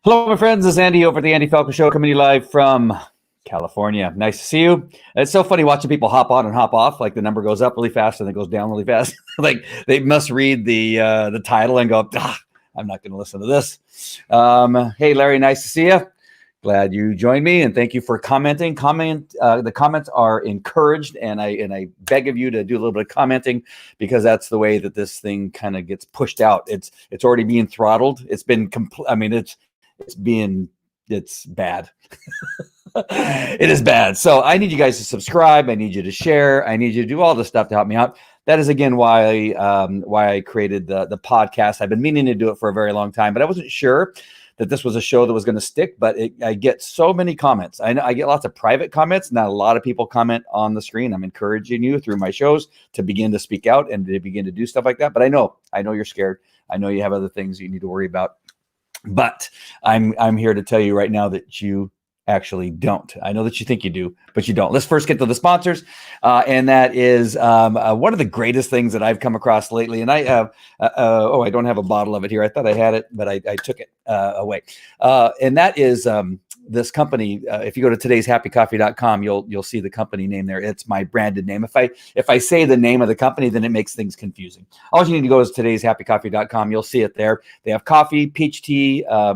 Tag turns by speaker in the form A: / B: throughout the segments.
A: Hello, my friends. This is Andy over at the Andy Falco Show, coming to you live from California. Nice to see you. It's so funny watching people hop on and hop off. Like the number goes up really fast and it goes down really fast. Like they must read the title and go, I'm not going to listen to this. Hey, Larry, nice to see you. Glad you joined me, and thank you for commenting. The comments are encouraged, and I beg of you to do a little bit of commenting, because that's the way that this thing kind of gets pushed out. It's already being throttled. It's been it's bad. It is bad. So I need you guys to subscribe. I need you to share. I need you to do all this stuff to help me out. That is again why I created the podcast. I've been meaning to do it for a very long time, but I wasn't sure that this was a show that was going to stick. But I get so many comments. I get lots of private comments. Not a lot of people comment on the screen. I'm encouraging you through my shows to begin to speak out and to begin to do stuff like that. But I know you're scared. I know you have other things you need to worry about. But I'm here to tell you right now that you actually don't. I know that you think you do, but you don't. Let's first get to the sponsors. And that is one of the greatest things that I've come across lately. And I have, I don't have a bottle of it here. I thought I had it, but I took it away. And that is this company. If you go to todayshappycoffee.com, you'll see the company name there. It's my branded name. If I say the name of the company, then it makes things confusing. All you need to go is todayshappycoffee.com. You'll see it there. They have coffee, peach tea, a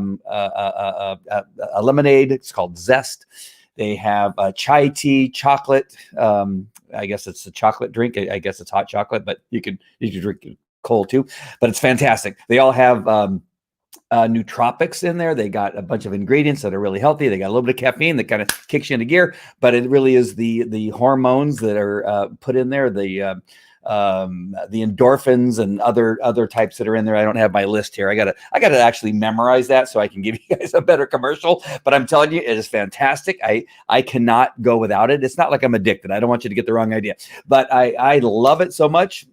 A: lemonade. It's called Zest. They have chai tea, chocolate. I guess it's a chocolate drink. I guess it's hot chocolate, but you can drink it cold too. But it's fantastic. They all have nootropics in there. They got a bunch of ingredients that are really healthy. They got a little bit of caffeine that kind of kicks you into gear, but it really is the hormones that are put in there. The endorphins and other types that are in there. I don't have my list here. I gotta actually memorize that so I can give you guys a better commercial. But I'm telling you, it is fantastic. I cannot go without it. It's not like I'm addicted. I don't want you to get the wrong idea. But I love it so much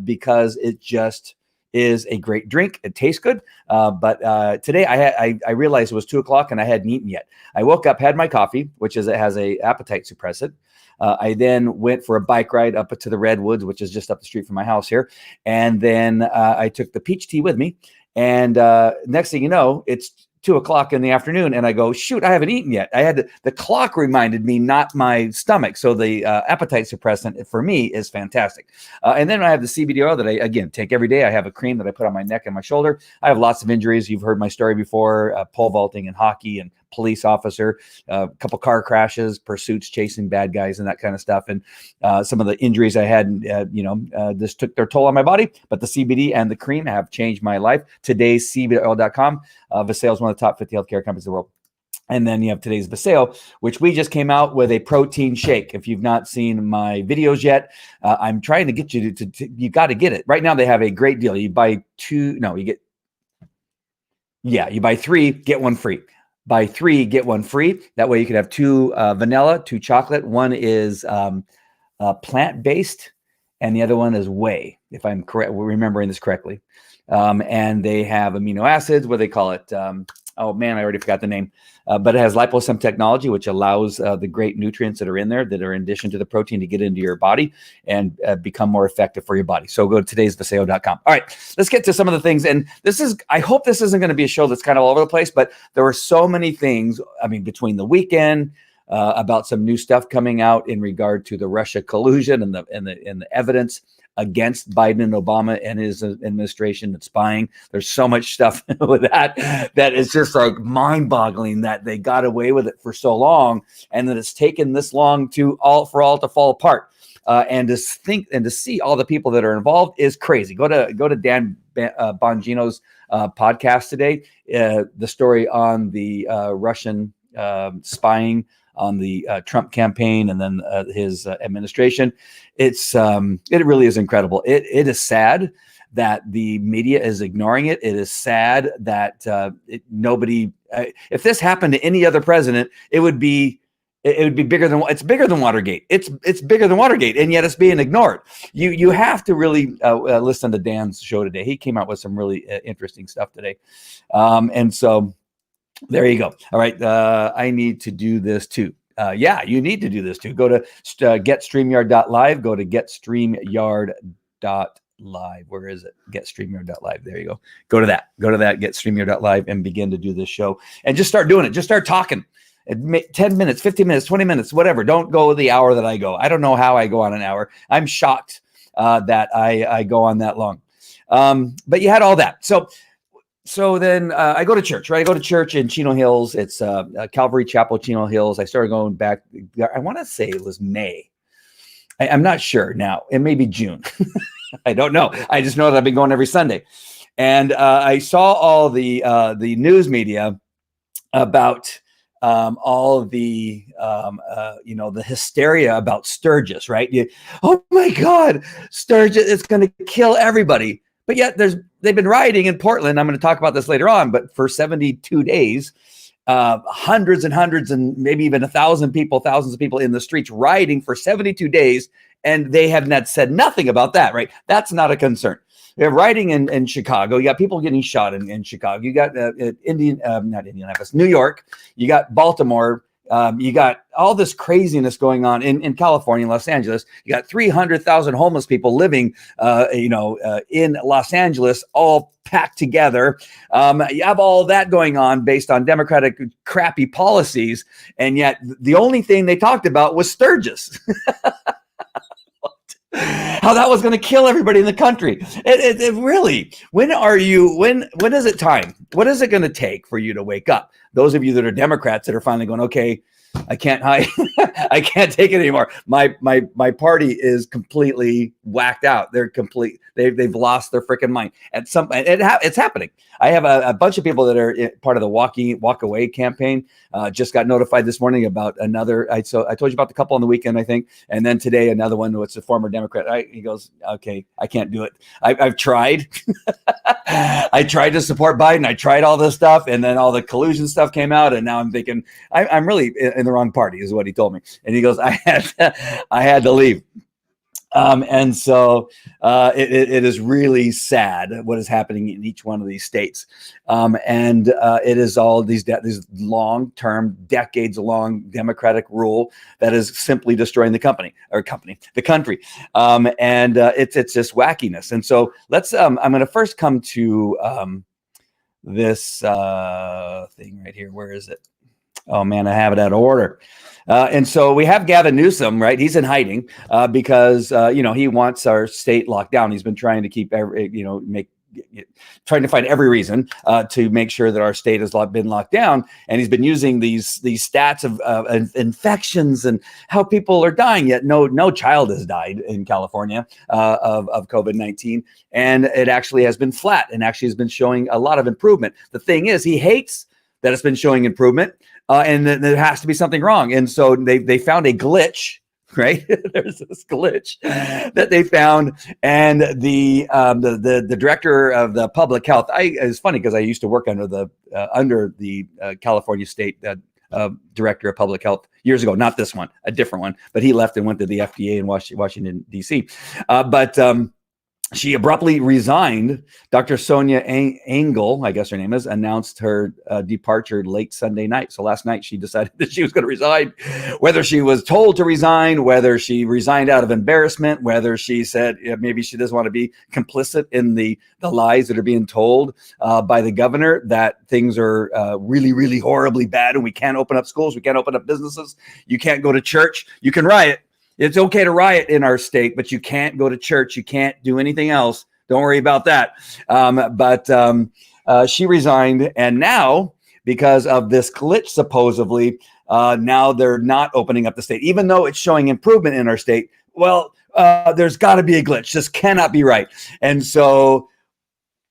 A: because it just is a great drink. It tastes good. But today I realized it was 2:00 and I hadn't eaten yet. I woke up, had my coffee, which is it has a appetite suppressant. I then went for a bike ride up to the Redwoods, which is just up the street from my house here. And then I took the peach tea with me. And next thing you know, it's 2:00 in the afternoon. And I go, shoot, I haven't eaten yet. The clock reminded me, not my stomach. So the appetite suppressant for me is fantastic. And then I have the CBD oil that I, again, take every day. I have a cream that I put on my neck and my shoulder. I have lots of injuries. You've heard my story before, pole vaulting and hockey and police officer, a couple car crashes, pursuits, chasing bad guys and that kind of stuff. And some of the injuries I had, this took their toll on my body, but the CBD and the cream have changed my life. Today's CBDoil.com. Vasail is one of the top 50 healthcare companies in the world. And then you have Today's Vasail, which we just came out with a protein shake. If you've not seen my videos yet, I'm trying to get you to you got to get it. Right now they have a great deal. You buy you buy 3, get 1 free. Buy 3, get 1 free. That way you can have 2 vanilla, 2 chocolate. One is plant-based, and the other one is whey, if I'm correct, remembering this correctly. And they have amino acids, what they call it. I already forgot the name. But it has liposome technology, which allows the great nutrients that are in there, that are in addition to the protein, to get into your body and become more effective for your body. So go to todaysvasail.com. All right, let's get to some of the things. And I hope this isn't going to be a show that's kind of all over the place, but there were so many things, between the weekend, about some new stuff coming out in regard to the Russia collusion and the evidence against Biden and Obama and his administration and spying. There's so much stuff with that is just like mind-boggling that they got away with it for so long, and that it's taken this long for all to fall apart. And to think and to see all the people that are involved is crazy. Go to Dan Bongino's podcast today. The story on the Russian spying on the Trump campaign and then his administration. It really is incredible. It is sad that the media is ignoring it. It is sad that nobody. If this happened to any other president, it would be bigger than Watergate. It's bigger than Watergate, and yet it's being ignored. You have to really listen to Dan's show today. He came out with some really interesting stuff today, and so. There you go. All right. I need to do this too. You need to do this too. Go to getstreamyard.live. Go to getstreamyard.live. StreamYard.live. Where is it? Get StreamYard.live. There you go. Go to that, get StreamYard.live and begin to do this show and just start doing it. Just start talking. 10 minutes, 15 minutes, 20 minutes, whatever. Don't go the hour that I go. I don't know how I go on an hour. I'm shocked that I go on that long. But you had all that. So then I go to church, right? I go to church in Chino Hills. It's Calvary Chapel, Chino Hills. I started going back. I want to say it was May. I'm not sure now. It may be June. I don't know. I just know that I've been going every Sunday. And I saw all the news media about all of the the hysteria about Sturgis, right? Oh my God, Sturgis is going to kill everybody. But yet they've been rioting in Portland. I'm going to talk about this later on, but for 72 days, hundreds and hundreds and maybe even thousands of people in the streets rioting for 72 days. And they have not said nothing about that, right? That's not a concern. They're rioting in Chicago. You got people getting shot in Chicago. You got not Indianapolis, New York. You got Baltimore. You got all this craziness going on in California, Los Angeles. You got 300,000 homeless people living, in Los Angeles, all packed together. You have all that going on based on Democratic crappy policies. And yet the only thing they talked about was Sturgis. How that was going to kill everybody in the country. It really, when is it time? What is it going to take for you to wake up? Those of you that are Democrats that are finally going, okay, I can't hide. I can't take it anymore. My party is completely whacked out. They've lost their freaking mind. It's happening. I have a bunch of people that are part of the Walk Away campaign. Just got notified this morning about another. I told you about the couple on the weekend, I think, and then today another one. It's a former Democrat. He goes, okay, I can't do it. I've tried. I tried to support Biden. I tried all this stuff, and then all the collusion stuff came out, and now I'm thinking I'm really in the wrong party, is what he told me. And he goes, I had to leave. And so it is really sad what is happening in each one of these states. And it is all these long-term, decades-long Democratic rule that is simply destroying the country. And it's just wackiness. And so I'm going to first come to this thing right here. Where is it? Oh man, I have it out of order. And so we have Gavin Newsom, right? He's in hiding because he wants our state locked down. He's been trying to keep trying to find every reason to make sure that our state has been locked down. And he's been using these stats of infections and how people are dying. Yet no child has died in California of COVID-19, and it actually has been flat and actually has been showing a lot of improvement. The thing is, he hates that it's been showing improvement. And there has to be something wrong. And so they found a glitch, right? There's this glitch that they found. And the director of the public health, it's funny because I used to work under the California State Director of Public Health years ago, not this one, a different one, but he left and went to the FDA in Washington, D.C. She abruptly resigned. Dr. Sonia Engel, I guess her name is, announced her departure late Sunday night. So last night she decided that she was going to resign, whether she was told to resign, whether she resigned out of embarrassment, whether she said maybe she doesn't want to be complicit in the lies that are being told by the governor, that things are really, really horribly bad and we can't open up schools, we can't open up businesses, you can't go to church, you can riot. It's okay to riot in our state, but you can't go to church. You can't do anything else. Don't worry about that. But she resigned. And now, because of this glitch, supposedly, now they're not opening up the state, even though it's showing improvement in our state. Well, there's got to be a glitch. This cannot be right. And so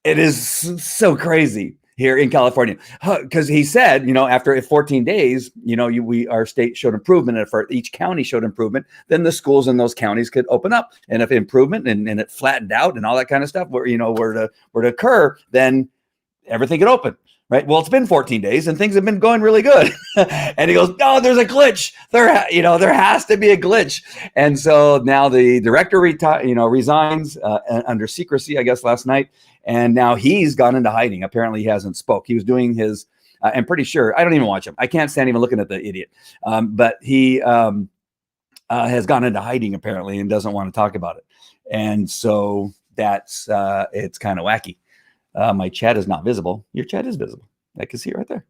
A: it is so crazy here in California, because he said, after 14 days, our state showed improvement. And if each county showed improvement, then the schools in those counties could open up. And if improvement and it flattened out and all that kind of stuff were to occur, then everything could open. Right. Well, it's been 14 days and things have been going really good. And he goes, no, there's a glitch. There has to be a glitch. And so now the director resigns under secrecy, I guess, last night. And now he's gone into hiding. Apparently he hasn't spoke. He was doing his, I'm pretty sure, I don't even watch him. I can't stand even looking at the idiot. But he has gone into hiding apparently and doesn't want to talk about it. And so that's it's kind of wacky. My chat is not visible. Your chat is visible. I can see it right there.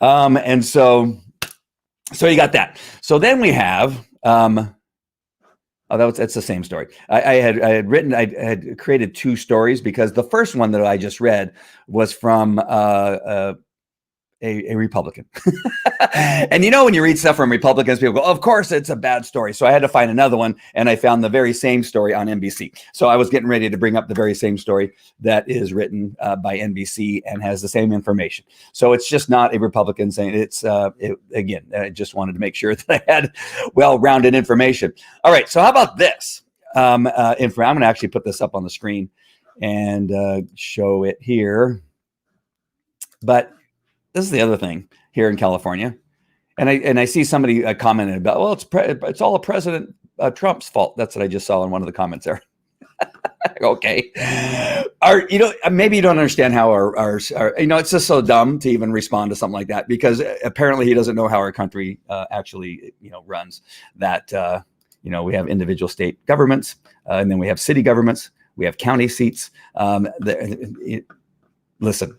A: And so you got that. So then we have it's the same story. I had created two stories because the first one that I just read was from a Republican. And when you read stuff from Republicans, people go, of course it's a bad story. So I had to find another one, and I found the very same story on NBC. So I was getting ready to bring up the very same story that is written by NBC and has the same information. So it's just not a Republican saying it's, again, I just wanted to make sure that I had well-rounded information. All right, so how about this? I'm going to actually put this up on the screen and show it here. But this is the other thing here in California, and I see somebody commented about, well, it's all President Trump's fault. That's what I just saw in one of the comments there. Okay, maybe you don't understand how our it's just so dumb to even respond to something like that, because apparently he doesn't know how our country actually runs. That we have individual state governments, and then we have city governments, we have county seats. Listen.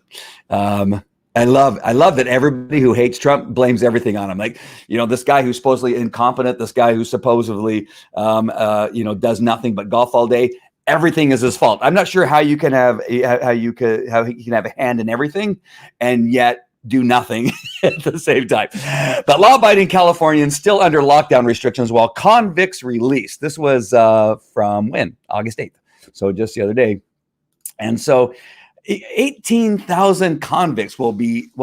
A: I love that everybody who hates Trump blames everything on him. Like, this guy who's supposedly incompetent, this guy who supposedly, does nothing but golf all day. Everything is his fault. I'm not sure how he can have a hand in everything and yet do nothing at the same time. But law-abiding Californians still under lockdown restrictions while convicts released. This was from when? August 8th. So just the other day. And so 18,000 convicts will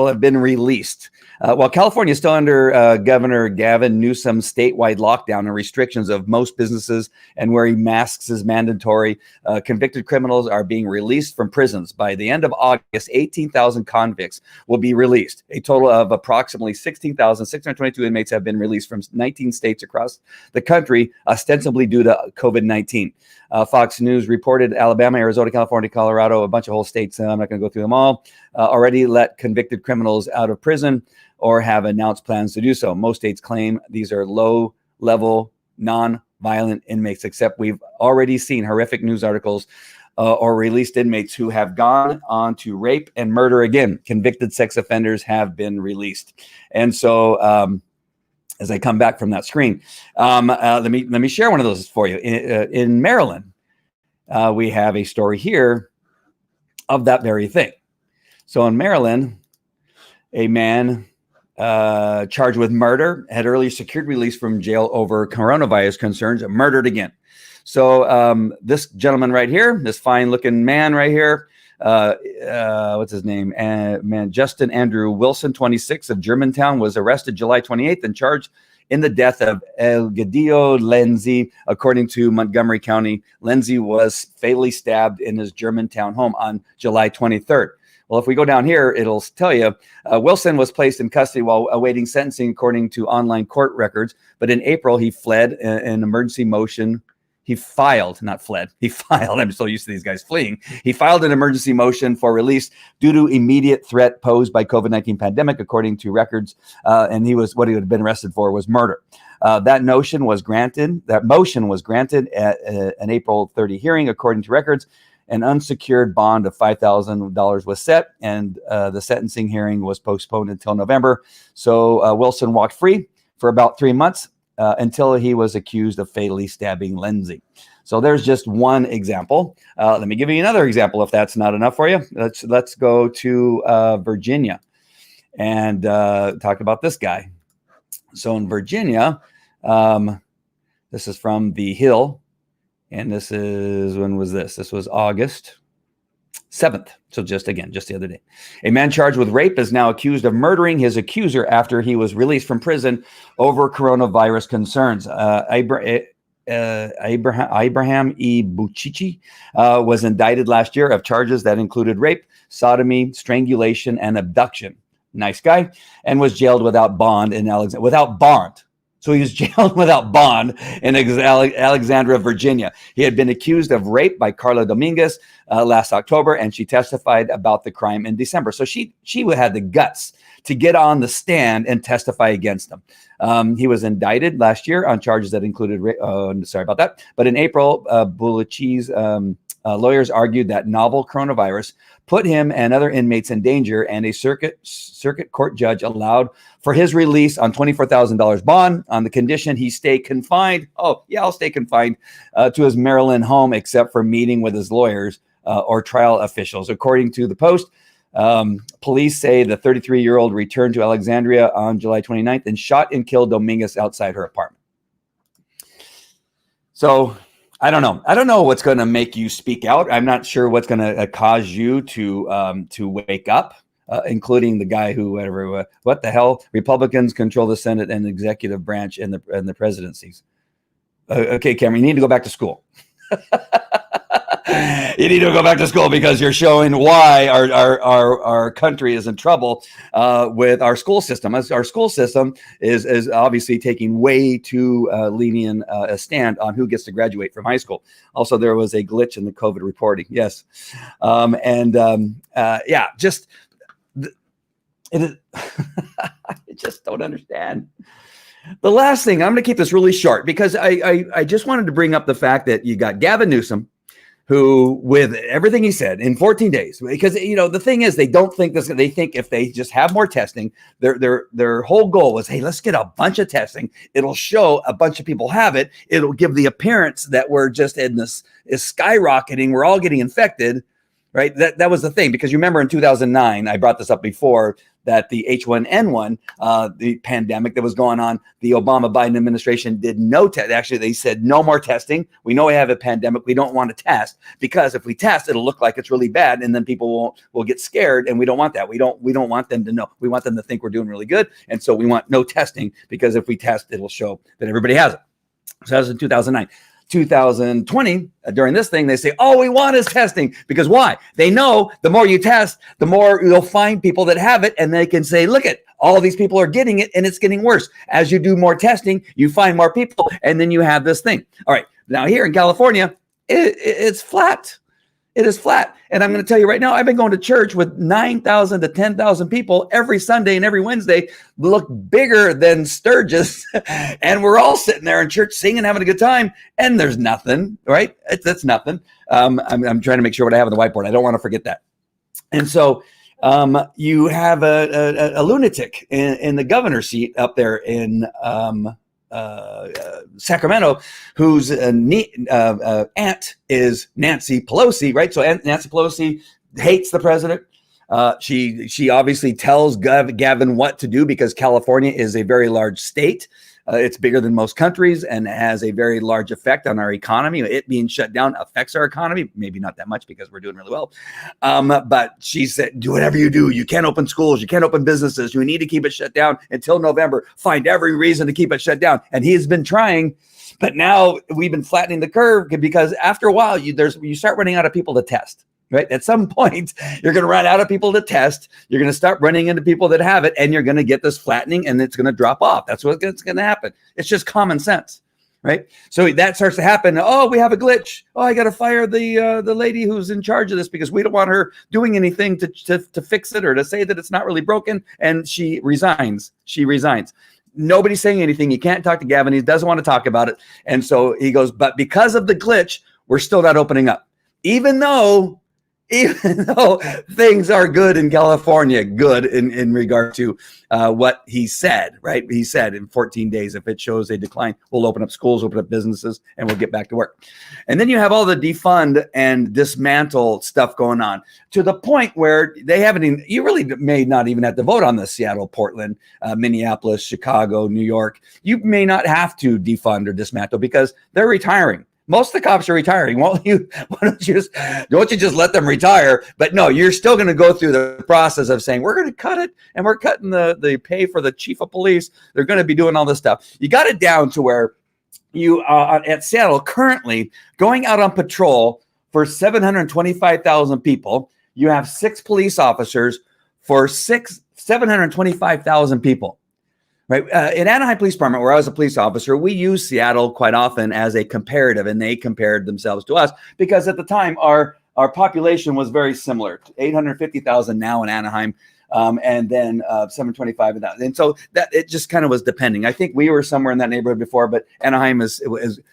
A: have been released. While California is still under Governor Gavin Newsom's statewide lockdown and restrictions of most businesses and wearing masks is mandatory, convicted criminals are being released from prisons. By the end of August, 18,000 convicts will be released. A total of approximately 16,622 inmates have been released from 19 states across the country, ostensibly due to COVID-19. Fox News reported Alabama, Arizona, California, Colorado, a bunch of whole states, I'm not going to go through them all, already let convicted criminals out of prison or have announced plans to do so. Most states claim these are low-level, non-violent inmates, except we've already seen horrific news articles or released inmates who have gone on to rape and murder again. Convicted sex offenders have been released. And so as I come back from that screen, let me share one of those for you. In Maryland, we have a story here of that very thing. So in Maryland, a man charged with murder had earlier secured release from jail over coronavirus concerns, murdered again. So this gentleman right here, this fine-looking man right here, what's his name? Justin Andrew Wilson, 26, of Germantown, was arrested July 28th and charged in the death of Elgadio Lenzi. According to Montgomery County, Lenzi was fatally stabbed in his Germantown home on July 23rd. Well, if we go down here, it'll tell you Wilson was placed in custody while awaiting sentencing, according to online court records. But in April, he fled an emergency motion. He filed, not fled. He filed. I'm so used to these guys fleeing. He filed an emergency motion for release due to immediate threat posed by COVID-19 pandemic, according to records. And what he would have been arrested for was murder. That motion was granted at an April 30 hearing, according to records. An unsecured bond of $5,000 was set, and the sentencing hearing was postponed until November. So Wilson walked free for about 3 months until he was accused of fatally stabbing Lenzi. So there's just one example. Let me give you another example if that's not enough for you. Let's go to Virginia and talk about this guy. So in Virginia, this is from The Hill. And this is, when was this? This was August 7th. So just the other day. A man charged with rape is now accused of murdering his accuser after he was released from prison over coronavirus concerns. Abraham E. Buchichi was indicted last year of charges that included rape, sodomy, strangulation, and abduction. Nice guy. And was jailed without bond in Alexandria. Without bond. So he was jailed without bond in Alexandria, Virginia. He had been accused of rape by Carla Dominguez last October, and she testified about the crime in December. So she had the guts to get on the stand and testify against him. He was indicted last year on charges that included, sorry about that. But in April, Bulichi's Lawyers argued that novel coronavirus put him and other inmates in danger, and a circuit court judge allowed for his release on $24,000 bond on the condition he stay confined. Oh, yeah, I'll stay confined to his Maryland home, except for meeting with his lawyers or trial officials. According to the Post, police say the 33-year-old returned to Alexandria on July 29th and shot and killed Dominguez outside her apartment. So I don't know. I don't know what's going to make you speak out. I'm not sure what's going to cause you to wake up, including the guy who, whatever, what the hell? Republicans control the Senate and the executive branch and the presidencies. Okay, Cameron, you need to go back to school. You need to go back to school because you're showing why our country is in trouble with our school system. As our school system is obviously taking way too lenient a stand on who gets to graduate from high school. Also, there was a glitch in the COVID reporting. Yes, yeah, just it is. I just don't understand. The last thing, I'm going to keep this really short because I just wanted to bring up the fact that you got Gavin Newsom, who, with everything he said in 14 days, because, you know, the thing is, they don't think this, they think if they just have more testing, their whole goal was, hey, let's get a bunch of testing. It'll show a bunch of people have it. It'll give the appearance that we're just in this is skyrocketing. We're all getting infected, right? That was the thing, because you remember in 2009, I brought this up before, that the H1N1, the pandemic that was going on, the Obama-Biden administration did no test. Actually, they said no more testing. We know we have a pandemic. We don't want to test because if we test, it'll look like it's really bad, and then people will get scared, and we don't want that. We don't want them to know. We want them to think we're doing really good, and so we want no testing because if we test, it'll show that everybody has it. So that was in 2009. 2020, during this thing, they say, all we want is testing. Because why? They know the more you test, the more you'll find people that have it, and they can say, look at all of these people are getting it, and it's getting worse. As you do more testing, you find more people, and then you have this thing. All right, now here in California, it's flat. It is flat. And I'm going to tell you right now, I've been going to church with 9,000 to 10,000 people every Sunday and every Wednesday, look bigger than Sturgis. And we're all sitting there in church singing, having a good time. And there's nothing, right? That's nothing. I'm trying to make sure what I have on the whiteboard. I don't want to forget that. And so you have a lunatic in the governor's seat up there in Sacramento, whose aunt is Nancy Pelosi, right? So Nancy Pelosi hates the president. She obviously tells Gavin what to do because California is a very large state. It's bigger than most countries and has a very large effect on our economy. It being shut down affects our economy, maybe not that much because we're doing really well. But she said, do whatever you do. You can't open schools. You can't open businesses. You need to keep it shut down until November. Find every reason to keep it shut down. And he's been trying, but now we've been flattening the curve because after a while, you start running out of people to test. Right. At some point, you're going to run out of people to test. You're going to start running into people that have it, and you're going to get this flattening, and it's going to drop off. That's what's going to happen. It's just common sense. Right. So that starts to happen. Oh, we have a glitch. Oh, I got to fire the lady who's in charge of this because we don't want her doing anything to fix it or to say that it's not really broken. And she resigns. Nobody's saying anything. You can't talk to Gavin. He doesn't want to talk about it. And so he goes, but because of the glitch, we're still not opening up, even though things are good in California, good in regard to what he said, right? He said in 14 days, if it shows a decline, we'll open up schools, open up businesses, and we'll get back to work. And then you have all the defund and dismantle stuff going on to the point where they haven't even, you really may not even have to vote on the Seattle, Portland, Minneapolis, Chicago, New York. You may not have to defund or dismantle because they're retiring. Most of the cops are retiring. Why don't you just let them retire? But no, you're still going to go through the process of saying, we're going to cut it, and we're cutting the pay for the chief of police. They're going to be doing all this stuff. You got it down to where you at Seattle currently going out on patrol for 725,000 people. You have 6 police officers for 725,000 people. Right. In Anaheim Police Department, where I was a police officer, we used Seattle quite often as a comparative, and they compared themselves to us because at the time our population was very similar. 850,000 now in Anaheim. and then 725 and so that it just kind of was depending. I think we were somewhere in that neighborhood before, but Anaheim is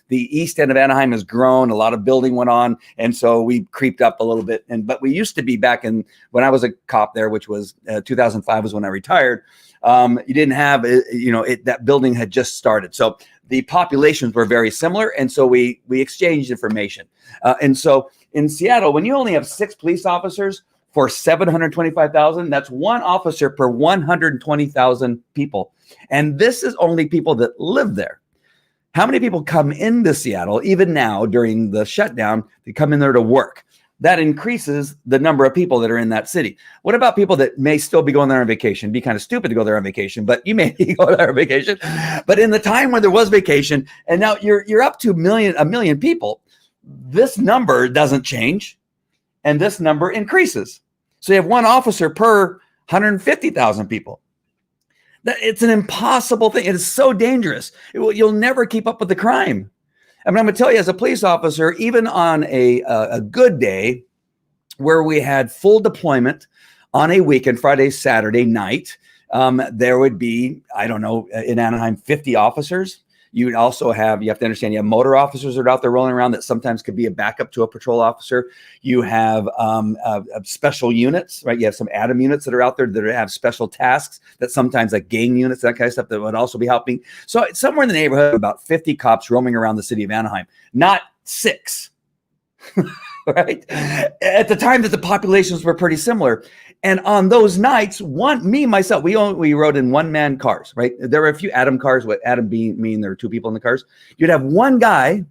A: the east end of Anaheim has grown. A lot of building went on, and so we creeped up a little bit. But we used to be back in when I was a cop there, which was 2005 was when I retired. You didn't have that building had just started, so the populations were very similar, and so we exchanged information. And so in Seattle, when you only have 6 police officers for 725,000, that's 1 officer per 120,000 people. And this is only people that live there. How many people come into Seattle, even now during the shutdown, they come in there to work? That increases the number of people that are in that city. What about people that may still be going there on vacation? It'd be kind of stupid to go there on vacation, but you may be going there on vacation. But in the time when there was vacation, and now you're up to a million people, this number doesn't change, and this number increases. So you have 1 officer per 150,000 people. It's an impossible thing. It is so dangerous. You'll never keep up with the crime. I mean, I'm going to tell you, as a police officer, even on a good day where we had full deployment on a weekend, Friday, Saturday night, there would be, I don't know, in Anaheim, 50 officers. You would also you have to understand, you have motor officers that are out there rolling around that sometimes could be a backup to a patrol officer. You have special units, right? You have some ATOM units that are out there that have special tasks that sometimes like gang units, that kind of stuff that would also be helping. So somewhere in the neighborhood, about 50 cops roaming around the city of Anaheim, not 6. Right? At the time that the populations were pretty similar. And on those nights, myself, we rode in 1-man cars, right? There were a few ATOM cars, what ATOM mean there were 2 people in the cars. You'd have 1 guy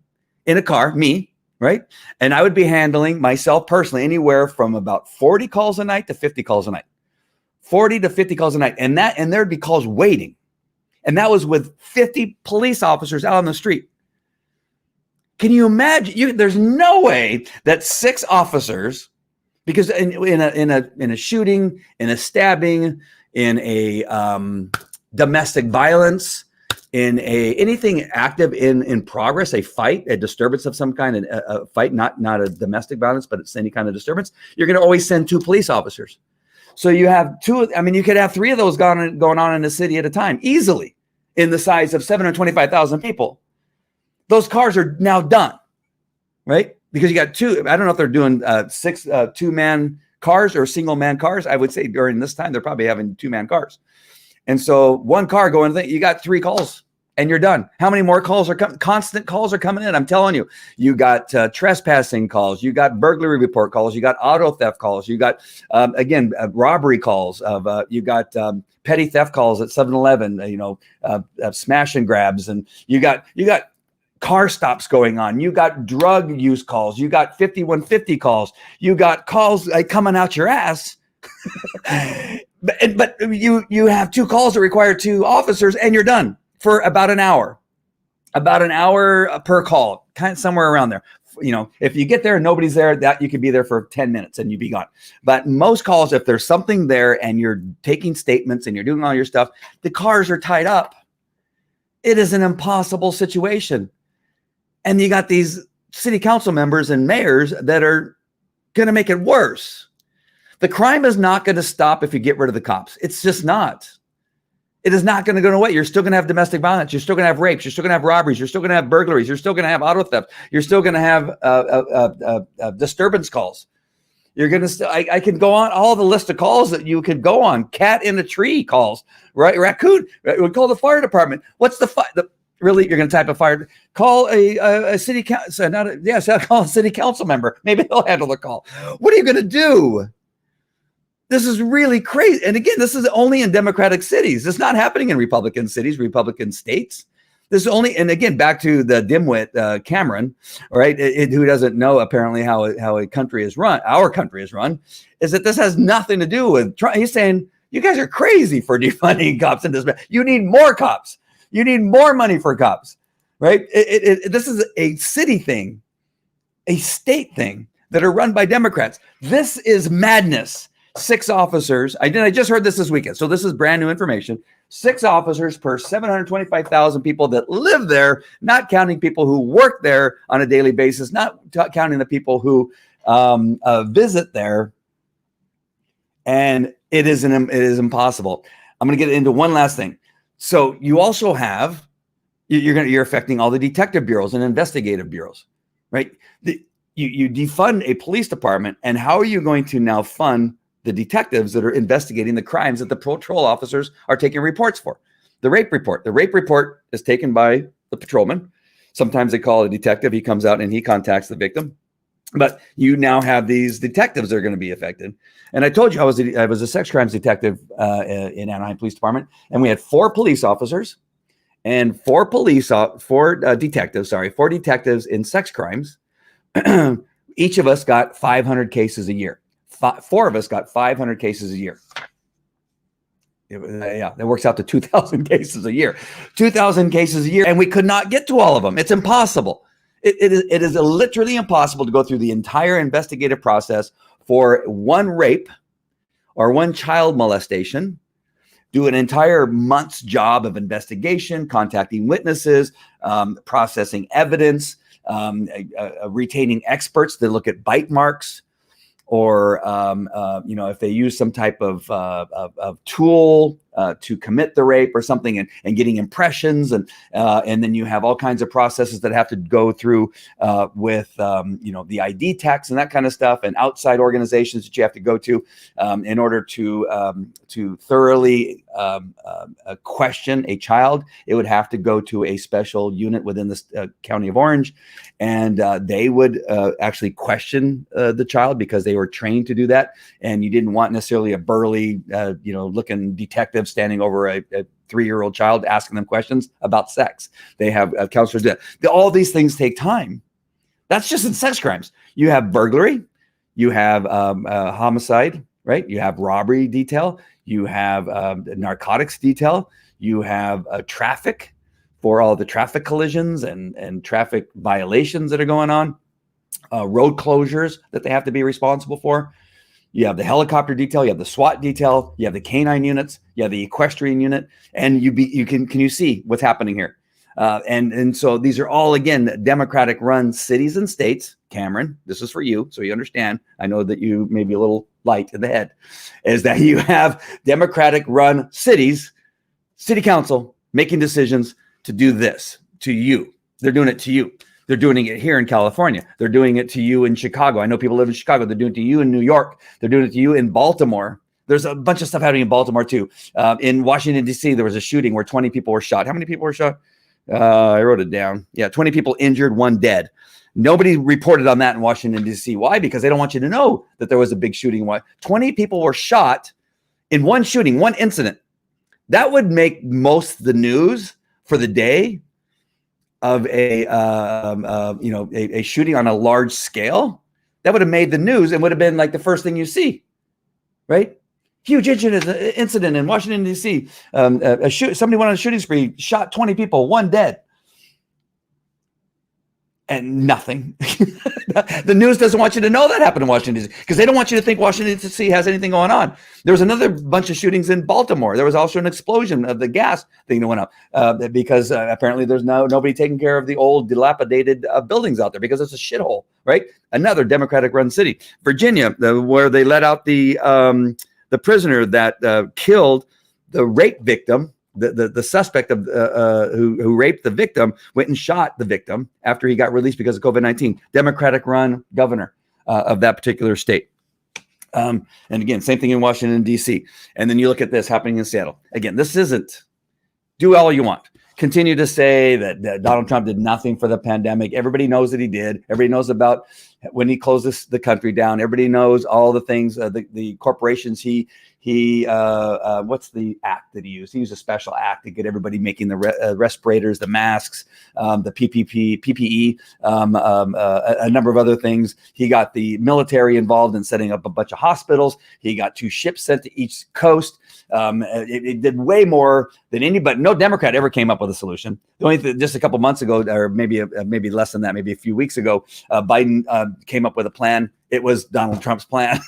A: in a car, me, right? And I would be handling myself personally anywhere from about 40 calls a night to 50 calls a night. 40 to 50 calls a night. And there'd be calls waiting. And that was with 50 police officers out on the street. Can you imagine? There's no way that 6 officers, because in a shooting, in a stabbing, in a domestic violence, in anything active in progress, a fight, a disturbance of some kind, a fight, not a domestic violence, but it's any kind of disturbance, you're going to always send 2 police officers. So you have 2. I mean, you could have 3 of those going on in the city at a time, easily, in the size of 725,000 people. Those cars are now done, right? Because you got 2. I don't know if they're doing 6 2-man cars or single-man cars. I would say during this time, they're probably having 2-man cars. And so 1 car going, you got 3 calls and you're done. How many more calls are coming? Constant calls are coming in. I'm telling you, you got trespassing calls. You got burglary report calls. You got auto theft calls. You got, robbery calls. You got petty theft calls at 7-Eleven, smash and grabs. And you got car stops going on. You got drug use calls. You got 5150 calls. You got calls coming out your ass. but you have 2 calls that require 2 officers, and you're done for about an hour per call, kind of somewhere around there. If you get there and nobody's there, that you could be there for 10 minutes and you'd be gone. But most calls, if there's something there and you're taking statements and you're doing all your stuff, the cars are tied up. It is an impossible situation. And you got these city council members and mayors that are going to make it worse. The crime is not going to stop if you get rid of the cops. It's just not. It is not going to go away. You're still going to have domestic violence. You're still going to have rapes. You're still going to have robberies. You're still going to have burglaries. You're still going to have auto theft. You're still going to have disturbance calls. You're going to. I can go on all the list of calls that you could go on. Cat in a tree calls. Right? Raccoon. We call the fire department. What's really, you're going to type a fire. Call a city council. Call a city council member. Maybe they'll handle the call. What are you going to do? This is really crazy. And again, this is only in Democratic cities. It's not happening in Republican cities, Republican states. This is only, and again, back to the dimwit Cameron, right? Who doesn't know apparently how a country is run. Our country is run. Is that this has nothing to do with. He's saying you guys are crazy for defunding cops in this. You need more cops. You need more money for cops, right? This is a city thing, a state thing that are run by Democrats. This is madness. 6 officers. I just heard this weekend. So this is brand new information. 6 officers per 725,000 people that live there, not counting people who work there on a daily basis, not counting the people who visit there. And it is impossible. I'm going to get into one last thing. So you also have, you're affecting all the detective bureaus and investigative bureaus, right? You defund a police department, and how are you going to now fund the detectives that are investigating the crimes that the patrol officers are taking reports for? The rape report is taken by the patrolman. Sometimes they call a detective. He comes out and he contacts the victim. But you now have these detectives that are going to be affected. And I told you I was a sex crimes detective in Anaheim Police Department, and we had 4 police officers and 4 detectives in sex crimes. Each of us got 500 cases a year. 4 of us got 500 cases a year. That works out to 2,000 cases a year. 2,000 cases a year, and we could not get to all of them. It's impossible. It is literally impossible to go through the entire investigative process for one rape or one child molestation, do an entire month's job of investigation, contacting witnesses, processing evidence, retaining experts that look at bite marks, or if they use some type of tool to commit the rape or something, and getting impressions, and then you have all kinds of processes that have to go through with the ID tax and that kind of stuff, and outside organizations that you have to go to in order to thoroughly question a child. It would have to go to a special unit within the county of Orange, and they would actually question the child because they were trained to do that, and you didn't want necessarily a burly looking detective standing over a 3-year-old child asking them questions about sex. They have counselors do that. All these things take time. That's just in sex crimes. You have burglary, you have homicide, right? You have robbery detail, you have narcotics detail, you have traffic for all the traffic collisions and traffic violations that are going on, road closures that they have to be responsible for. You have the helicopter detail, you have the SWAT detail, you have the canine units, you have the equestrian unit, and can you see what's happening here? And so these are all, again, Democratic run cities and states. Cameron, this is for you, so you understand. I know that you may be a little light in the head, is that you have Democratic run cities, city council making decisions to do this to you. They're doing it to you. They're doing it here in California. They're doing it to you in Chicago. I know people live in Chicago. They're doing it to you in New York. They're doing it to you in Baltimore. There's a bunch of stuff happening in Baltimore too. In Washington, D.C., there was a shooting where 20 people were shot. How many people were shot? I wrote it down. Yeah, 20 people injured, 1 dead. Nobody reported on that in Washington, D.C. Why? Because they don't want you to know that there was a big shooting. 20 people were shot in one shooting, one incident. That would make most the news for the day of a shooting on a large scale. That would have made the news and would have been like the first thing you see, right? Huge incident in Washington, D.C. Somebody went on a shooting spree, shot 20 people, 1 dead. And nothing. The news doesn't want you to know that happened in Washington, D.C. because they don't want you to think Washington, D.C. has anything going on. There was another bunch of shootings in Baltimore. There was also an explosion of the gas thing that went up because apparently there's nobody taking care of the old dilapidated buildings out there because it's a shithole, right? Another Democratic-run city. Virginia, where they let out the prisoner that killed the rape victim. The suspect of who raped the victim went and shot the victim after he got released because of COVID-19. Democratic-run governor of that particular state. And again, same thing in Washington, D.C. And then you look at this happening in Seattle. Again, this isn't do all you want. Continue to say that Donald Trump did nothing for the pandemic. Everybody knows that he did. Everybody knows about when he closed the country down. Everybody knows all the things, the corporations he what's the act that he used? He used a special act to get everybody making the respirators, the masks, the PPE, a number of other things. He got the military involved in setting up a bunch of hospitals. He got 2 ships sent to each coast. It did way more than anybody. No Democrat ever came up with a solution. The only thing, just a couple months ago, or maybe less than that, maybe a few weeks ago, Biden came up with a plan. It was Donald Trump's plan,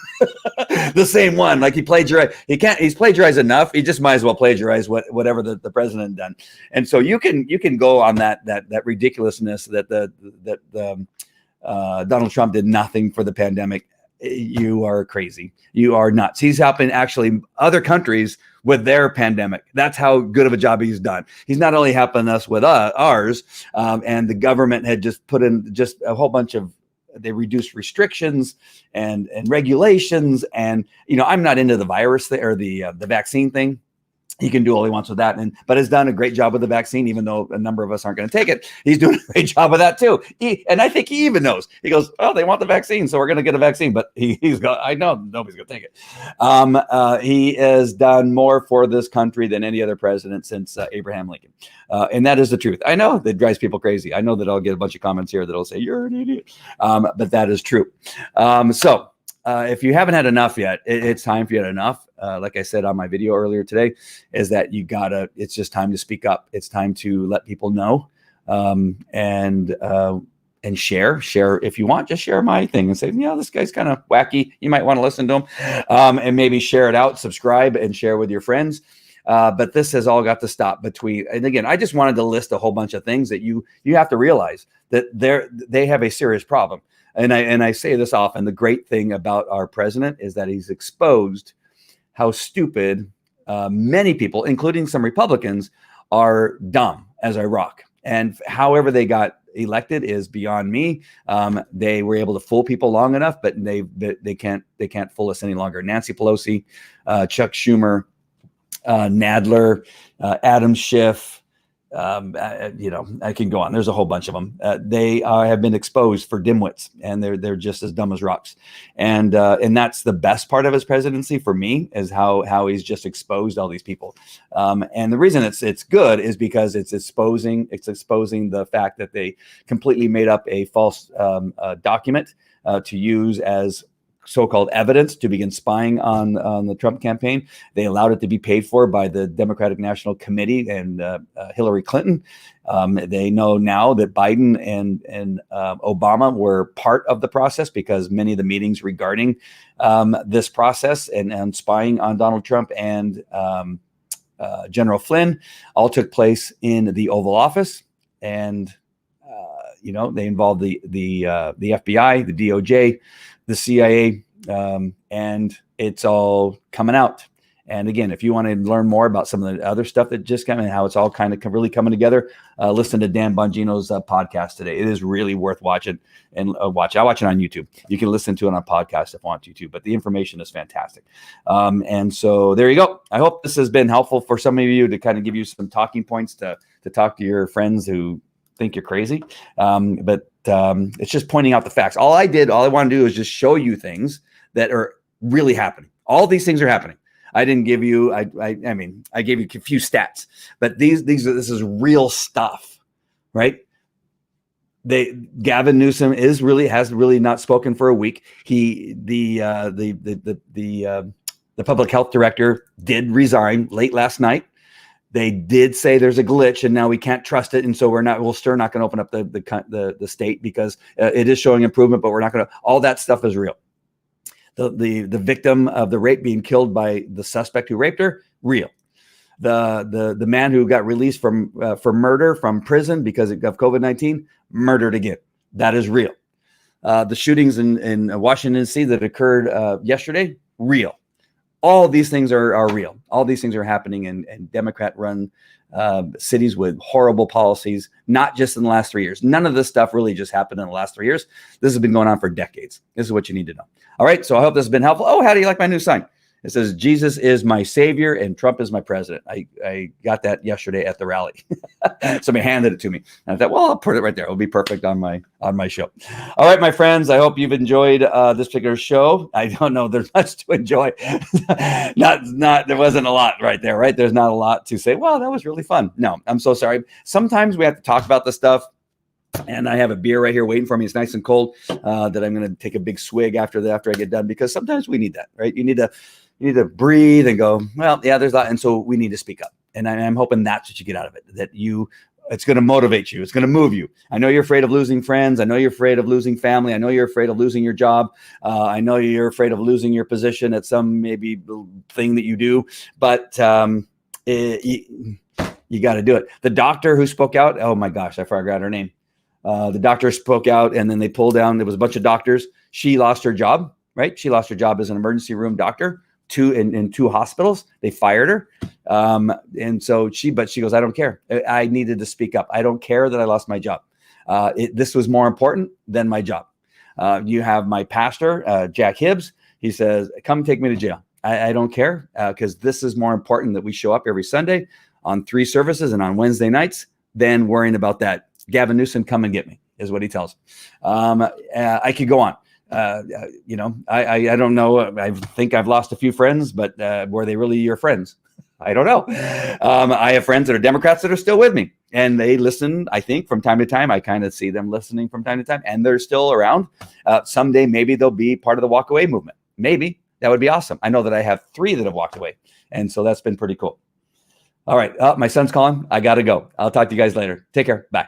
A: the same one. Like he plagiarized. He's plagiarized enough. He just might as well plagiarize whatever the president done. And so you can go on that ridiculousness that Donald Trump did nothing for the pandemic. you are crazy. You are nuts. He's helping actually other countries with their pandemic. That's how good of a job he's done. He's not only helping us with ours, and the government had just put in just a whole bunch of, they reduced restrictions and regulations. And, I'm not into the virus or the vaccine thing. He can do all he wants with that, but has done a great job with the vaccine, even though a number of us aren't going to take it. He's doing a great job with that too. And I think he even knows. He goes, "Oh, they want the vaccine, so we're going to get a vaccine." But he's got, I know nobody's going to take it. He has done more for this country than any other president since Abraham Lincoln, and that is the truth. I know that drives people crazy. I know that I'll get a bunch of comments here that'll say you're an idiot, but that is true. So if you haven't had enough yet, it's time for you to have enough. Like I said on my video earlier today, is that it's just time to speak up. It's time to let people know, and share if you want, just share my thing and say, this guy's kind of wacky. You might want to listen to him, and maybe share it out, subscribe and share with your friends. But this has all got to stop and again, I just wanted to list a whole bunch of things that you have to realize that they have a serious problem. And I say this often, the great thing about our president is that he's exposed how stupid many people, including some Republicans, are dumb as Iraq. And however they got elected is beyond me. They were able to fool people long enough, but they can't fool us any longer. Nancy Pelosi, Chuck Schumer, Nadler, Adam Schiff, I can go on. There's a whole bunch of them. They have been exposed for dimwits, and they're just as dumb as rocks. And that's the best part of his presidency for me, is how he's just exposed all these people. And the reason it's good is because it's exposing the fact that they completely made up a false document to use as so-called evidence to begin spying on the Trump campaign. They allowed it to be paid for by the Democratic National Committee and Hillary Clinton. They know now that Biden and Obama were part of the process, because many of the meetings regarding this process and spying on Donald Trump and General Flynn all took place in the Oval Office. And they involved the FBI, the DOJ, the CIA, and it's all coming out. And again, if you want to learn more about some of the other stuff that just came and how it's all kind of really coming together, listen to Dan Bongino's podcast today. It is really worth watching and watch. I watch it on YouTube. You can listen to it on podcast if you want to, but the information is fantastic. And so there you go. I hope this has been helpful for some of you to kind of give you some talking points to talk to your friends who think you're crazy. But it's just pointing out the facts. All I want to do is just show you things that are really happening. All these things are happening. I didn't give you, I gave you a few stats, but this is real stuff, right? Gavin Newsom has really not spoken for a week. The public health director did resign late last night. They did say there's a glitch and now we can't trust it. And so we're still not going to open up the state, because it is showing improvement, but we're not going to, all that stuff is real. The victim of the rape being killed by the suspect who raped her, real. The man who got released for murder from prison because of COVID-19, murdered again. That is real. The shootings in Washington, D.C. that occurred yesterday, real. All these things are real. All these things are happening in Democrat-run cities with horrible policies, not just in the last 3 years. None of this stuff really just happened in the last 3 years. This has been going on for decades. This is what you need to know. All right, so I hope this has been helpful. Oh, how do you like my new sign? It says, Jesus is my savior and Trump is my president. I got that yesterday at the rally. Somebody handed it to me. And I thought, well, I'll put it right there. It'll be perfect on my show. All right, my friends, I hope you've enjoyed this particular show. I don't know. There's much to enjoy. There wasn't a lot right there, right? There's not a lot to say, well, that was really fun. No, I'm so sorry. Sometimes we have to talk about this stuff. And I have a beer right here waiting for me. It's nice and cold that I'm going to take a big swig after I get done, because sometimes we need that, right? You need to breathe and go, well, yeah, there's that. And so we need to speak up. And I'm hoping that's what you get out of it, that it's going to motivate you. It's going to move you. I know you're afraid of losing friends. I know you're afraid of losing family. I know you're afraid of losing your job. I know you're afraid of losing your position at some maybe thing that you do, but you got to do it. The doctor who spoke out, oh my gosh, I forgot her name. The doctor spoke out and then they pulled down. There was a bunch of doctors. She lost her job. right? She lost her job as an emergency room doctor in two hospitals. They fired her. And so she goes, I don't care. I needed to speak up. I don't care that I lost my job. This was more important than my job. You have my pastor, Jack Hibbs. He says, come take me to jail. I don't care, because this is more important that we show up every Sunday on 3 services and on Wednesday nights than worrying about that. Gavin Newsom, come and get me, is what he tells. I could go on. I don't know. I think I've lost a few friends, but were they really your friends? I don't know. I have friends that are Democrats that are still with me, and they listen, I think, from time to time. I kind of see them listening from time to time, and they're still around. Someday, maybe they'll be part of the walk away movement. Maybe. That would be awesome. I know that I have 3 that have walked away, and so that's been pretty cool. All right. My son's calling. I got to go. I'll talk to you guys later. Take care. Bye.